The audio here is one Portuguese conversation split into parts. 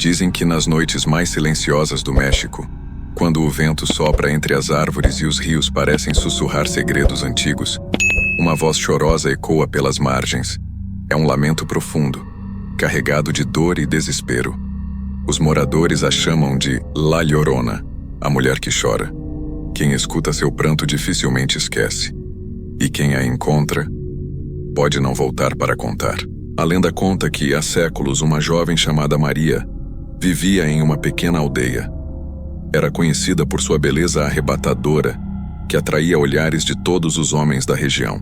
Dizem que nas noites mais silenciosas do México, quando o vento sopra entre as árvores e os rios parecem sussurrar segredos antigos, uma voz chorosa ecoa pelas margens. É um lamento profundo, carregado de dor e desespero. Os moradores a chamam de La Llorona, a mulher que chora. Quem escuta seu pranto dificilmente esquece. E quem a encontra, pode não voltar para contar. A lenda conta que, há séculos, uma jovem chamada Maria vivia em uma pequena aldeia. Era conhecida por sua beleza arrebatadora, que atraía olhares de todos os homens da região.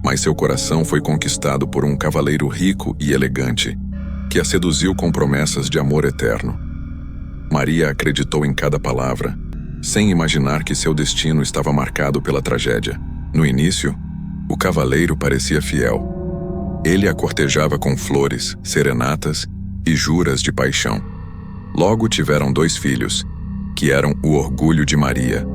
Mas seu coração foi conquistado por um cavaleiro rico e elegante, que a seduziu com promessas de amor eterno. Maria acreditou em cada palavra, sem imaginar que seu destino estava marcado pela tragédia. No início, o cavaleiro parecia fiel. Ele a cortejava com flores, serenatas e juras de paixão. Logo tiveram 2 filhos, que eram o orgulho de Maria.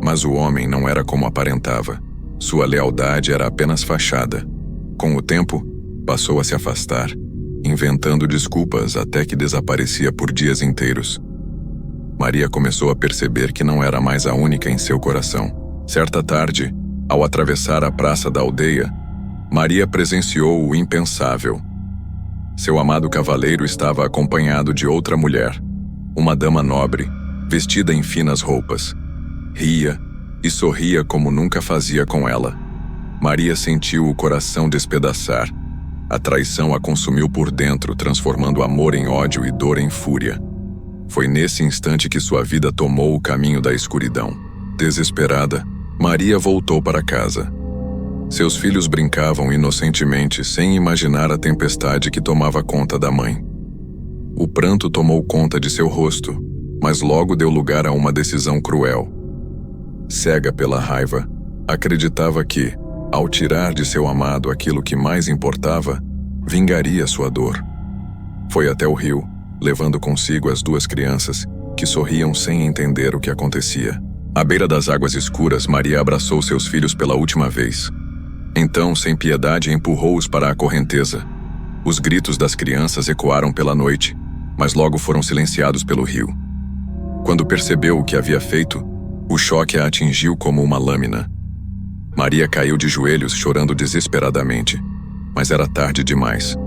Mas o homem não era como aparentava. Sua lealdade era apenas fachada. Com o tempo, passou a se afastar, inventando desculpas até que desaparecia por dias inteiros. Maria começou a perceber que não era mais a única em seu coração. Certa tarde, ao atravessar a praça da aldeia, Maria presenciou o impensável. Seu amado cavaleiro estava acompanhado de outra mulher, uma dama nobre, vestida em finas roupas. Ria e sorria como nunca fazia com ela. Maria sentiu o coração despedaçar. A traição a consumiu por dentro, transformando amor em ódio e dor em fúria. Foi nesse instante que sua vida tomou o caminho da escuridão. Desesperada, Maria voltou para casa. Seus filhos brincavam inocentemente, sem imaginar a tempestade que tomava conta da mãe. O pranto tomou conta de seu rosto, mas logo deu lugar a uma decisão cruel. Cega pela raiva, acreditava que, ao tirar de seu amado aquilo que mais importava, vingaria sua dor. Foi até o rio, levando consigo as 2 crianças, que sorriam sem entender o que acontecia. À beira das águas escuras, Maria abraçou seus filhos pela última vez. Então, sem piedade, empurrou-os para a correnteza. Os gritos das crianças ecoaram pela noite, mas logo foram silenciados pelo rio. Quando percebeu o que havia feito, o choque a atingiu como uma lâmina. Maria caiu de joelhos, chorando desesperadamente, mas era tarde demais.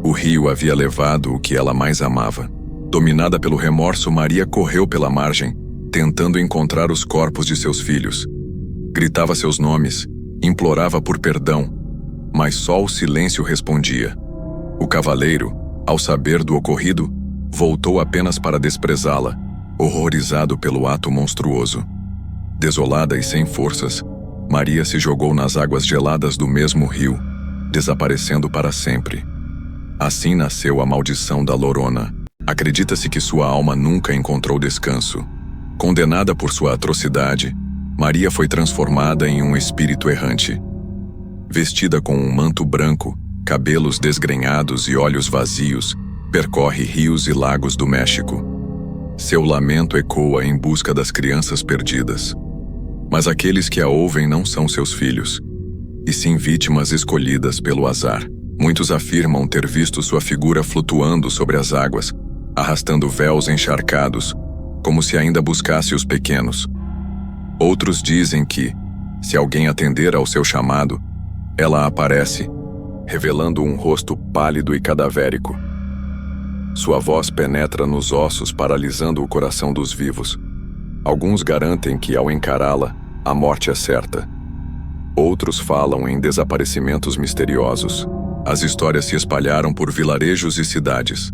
O rio havia levado o que ela mais amava. Dominada pelo remorso, Maria correu pela margem, tentando encontrar os corpos de seus filhos. Gritava seus nomes, implorava por perdão, mas só o silêncio respondia. O cavaleiro, ao saber do ocorrido, voltou apenas para desprezá-la, horrorizado pelo ato monstruoso. Desolada e sem forças, Maria se jogou nas águas geladas do mesmo rio, desaparecendo para sempre. Assim nasceu a maldição da Llorona. Acredita-se que sua alma nunca encontrou descanso. Condenada por sua atrocidade, Maria foi transformada em um espírito errante. Vestida com um manto branco, cabelos desgrenhados e olhos vazios, percorre rios e lagos do México. Seu lamento ecoa em busca das crianças perdidas. Mas aqueles que a ouvem não são seus filhos, e sim vítimas escolhidas pelo azar. Muitos afirmam ter visto sua figura flutuando sobre as águas, arrastando véus encharcados, como se ainda buscasse os pequenos. Outros dizem que, se alguém atender ao seu chamado, ela aparece, revelando um rosto pálido e cadavérico. Sua voz penetra nos ossos, paralisando o coração dos vivos. Alguns garantem que, ao encará-la, a morte é certa. Outros falam em desaparecimentos misteriosos. As histórias se espalharam por vilarejos e cidades.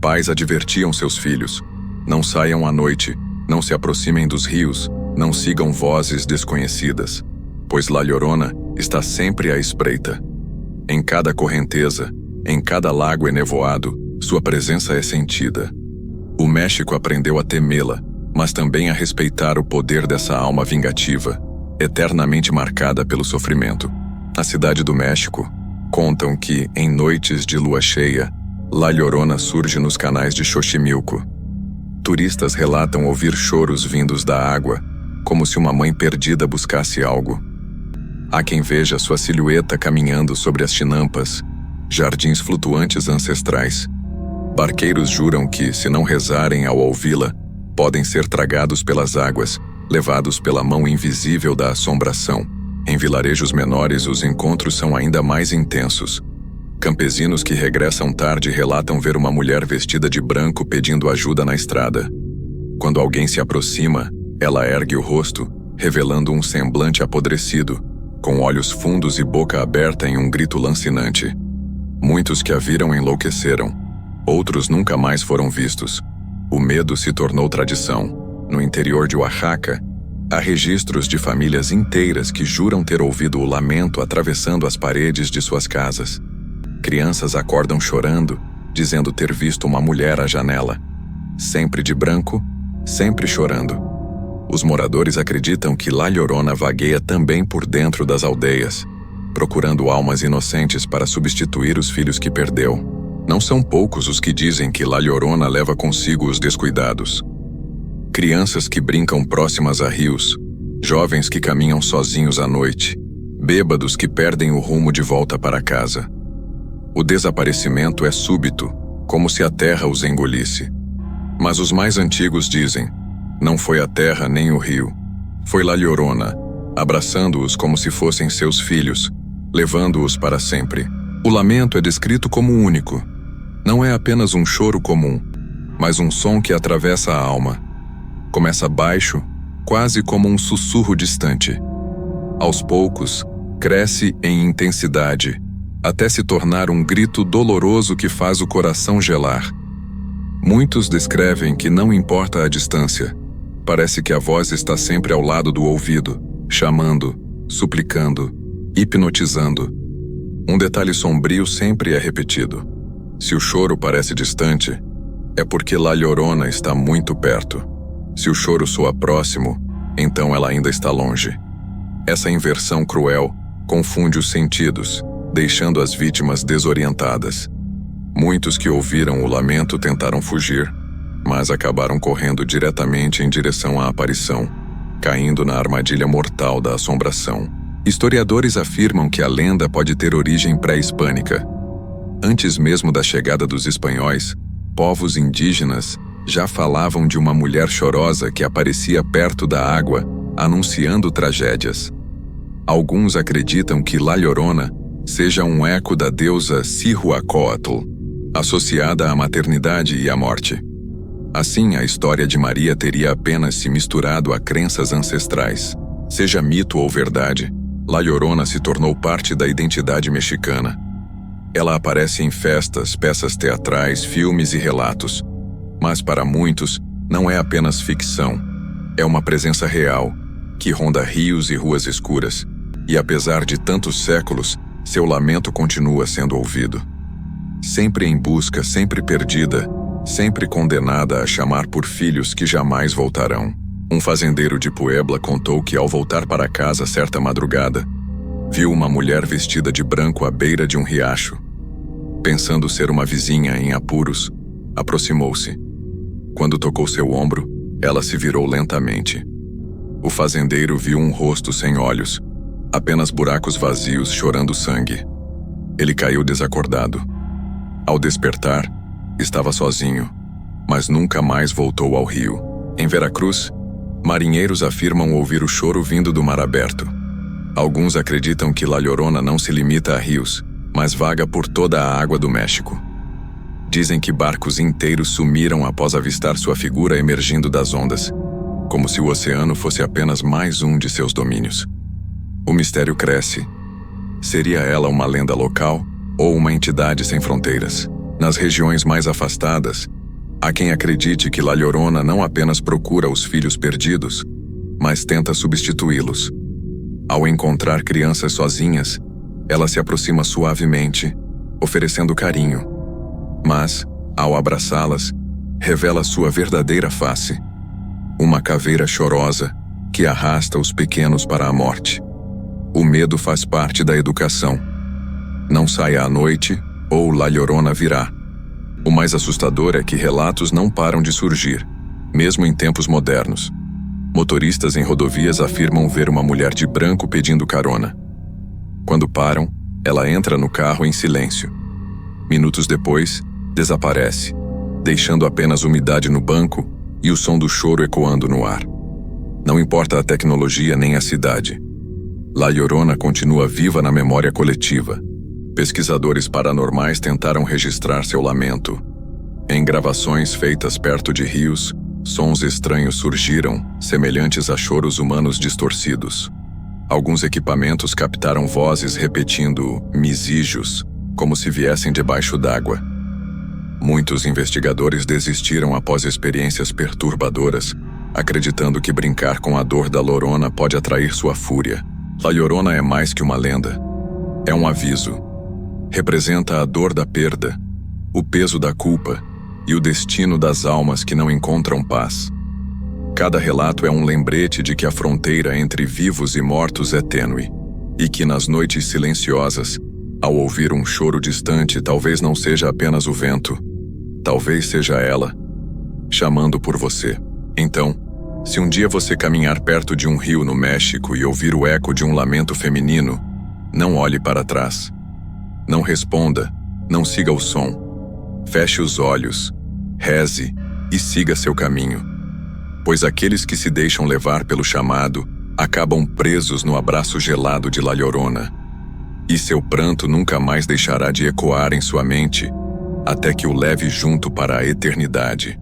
Pais advertiam seus filhos: não saiam à noite, não se aproximem dos rios, não sigam vozes desconhecidas, pois La Llorona está sempre à espreita. Em cada correnteza, em cada lago enevoado, sua presença é sentida. O México aprendeu a temê-la, mas também a respeitar o poder dessa alma vingativa, eternamente marcada pelo sofrimento. Na cidade do México, contam que, em noites de lua cheia, La Llorona surge nos canais de Xochimilco. Turistas relatam ouvir choros vindos da água, como se uma mãe perdida buscasse algo. Há quem veja sua silhueta caminhando sobre as chinampas, jardins flutuantes ancestrais. Barqueiros juram que, se não rezarem ao ouvi-la, podem ser tragados pelas águas, levados pela mão invisível da assombração. Em vilarejos menores, os encontros são ainda mais intensos. Campesinos que regressam tarde relatam ver uma mulher vestida de branco pedindo ajuda na estrada. Quando alguém se aproxima, ela ergue o rosto, revelando um semblante apodrecido, com olhos fundos e boca aberta em um grito lancinante. Muitos que a viram enlouqueceram. Outros nunca mais foram vistos. O medo se tornou tradição. No interior de Oaxaca, há registros de famílias inteiras que juram ter ouvido o lamento atravessando as paredes de suas casas. Crianças acordam chorando, dizendo ter visto uma mulher à janela. Sempre de branco, sempre chorando. Os moradores acreditam que La Llorona vagueia também por dentro das aldeias, procurando almas inocentes para substituir os filhos que perdeu. Não são poucos os que dizem que La Llorona leva consigo os descuidados. Crianças que brincam próximas a rios, jovens que caminham sozinhos à noite, bêbados que perdem o rumo de volta para casa. O desaparecimento é súbito, como se a terra os engolisse. Mas os mais antigos dizem, não foi a terra nem o rio, foi La Llorona, abraçando-os como se fossem seus filhos, levando-os para sempre. O lamento é descrito como único. Não é apenas um choro comum, mas um som que atravessa a alma. Começa baixo, quase como um sussurro distante. Aos poucos, cresce em intensidade, até se tornar um grito doloroso que faz o coração gelar. Muitos descrevem que não importa a distância. Parece que a voz está sempre ao lado do ouvido, chamando, suplicando, hipnotizando. Um detalhe sombrio sempre é repetido. Se o choro parece distante, é porque La Llorona está muito perto. Se o choro soa próximo, então ela ainda está longe. Essa inversão cruel confunde os sentidos, deixando as vítimas desorientadas. Muitos que ouviram o lamento tentaram fugir, mas acabaram correndo diretamente em direção à aparição, caindo na armadilha mortal da assombração. Historiadores afirmam que a lenda pode ter origem pré-hispânica. Antes mesmo da chegada dos espanhóis, povos indígenas já falavam de uma mulher chorosa que aparecia perto da água, anunciando tragédias. Alguns acreditam que La Llorona seja um eco da deusa Cihuacóatl, associada à maternidade e à morte. Assim, a história de Maria teria apenas se misturado a crenças ancestrais. Seja mito ou verdade, La Llorona se tornou parte da identidade mexicana. Ela aparece em festas, peças teatrais, filmes e relatos. Mas para muitos, não é apenas ficção. É uma presença real, que ronda rios e ruas escuras. E apesar de tantos séculos, seu lamento continua sendo ouvido. Sempre em busca, sempre perdida, sempre condenada a chamar por filhos que jamais voltarão. Um fazendeiro de Puebla contou que ao voltar para casa certa madrugada, viu uma mulher vestida de branco à beira de um riacho. Pensando ser uma vizinha em apuros, aproximou-se. Quando tocou seu ombro, ela se virou lentamente. O fazendeiro viu um rosto sem olhos, apenas buracos vazios chorando sangue. Ele caiu desacordado. Ao despertar, estava sozinho, mas nunca mais voltou ao rio. Em Veracruz, marinheiros afirmam ouvir o choro vindo do mar aberto. Alguns acreditam que La Llorona não se limita a rios, mas vaga por toda a água do México. Dizem que barcos inteiros sumiram após avistar sua figura emergindo das ondas, como se o oceano fosse apenas mais um de seus domínios. O mistério cresce. Seria ela uma lenda local ou uma entidade sem fronteiras? Nas regiões mais afastadas, há quem acredite que La Llorona não apenas procura os filhos perdidos, mas tenta substituí-los. Ao encontrar crianças sozinhas, ela se aproxima suavemente, oferecendo carinho. Mas, ao abraçá-las, revela sua verdadeira face. Uma caveira chorosa que arrasta os pequenos para a morte. O medo faz parte da educação. Não saia à noite ou La Llorona virá. O mais assustador é que relatos não param de surgir, mesmo em tempos modernos. Motoristas em rodovias afirmam ver uma mulher de branco pedindo carona. Quando param, ela entra no carro em silêncio. Minutos depois, desaparece, deixando apenas umidade no banco e o som do choro ecoando no ar. Não importa a tecnologia nem a cidade. La Llorona continua viva na memória coletiva. Pesquisadores paranormais tentaram registrar seu lamento. Em gravações feitas perto de rios, sons estranhos surgiram, semelhantes a choros humanos distorcidos. Alguns equipamentos captaram vozes repetindo misijos, como se viessem debaixo d'água. Muitos investigadores desistiram após experiências perturbadoras, acreditando que brincar com a dor da Llorona pode atrair sua fúria. La Llorona é mais que uma lenda. É um aviso. Representa a dor da perda, o peso da culpa e o destino das almas que não encontram paz. Cada relato é um lembrete de que a fronteira entre vivos e mortos é tênue, e que nas noites silenciosas, ao ouvir um choro distante, talvez não seja apenas o vento, talvez seja ela, chamando por você. Então, se um dia você caminhar perto de um rio no México e ouvir o eco de um lamento feminino, não olhe para trás. Não responda, não siga o som. Feche os olhos, reze e siga seu caminho. Pois aqueles que se deixam levar pelo chamado acabam presos no abraço gelado de La Llorona. E seu pranto nunca mais deixará de ecoar em sua mente, até que o leve junto para a eternidade.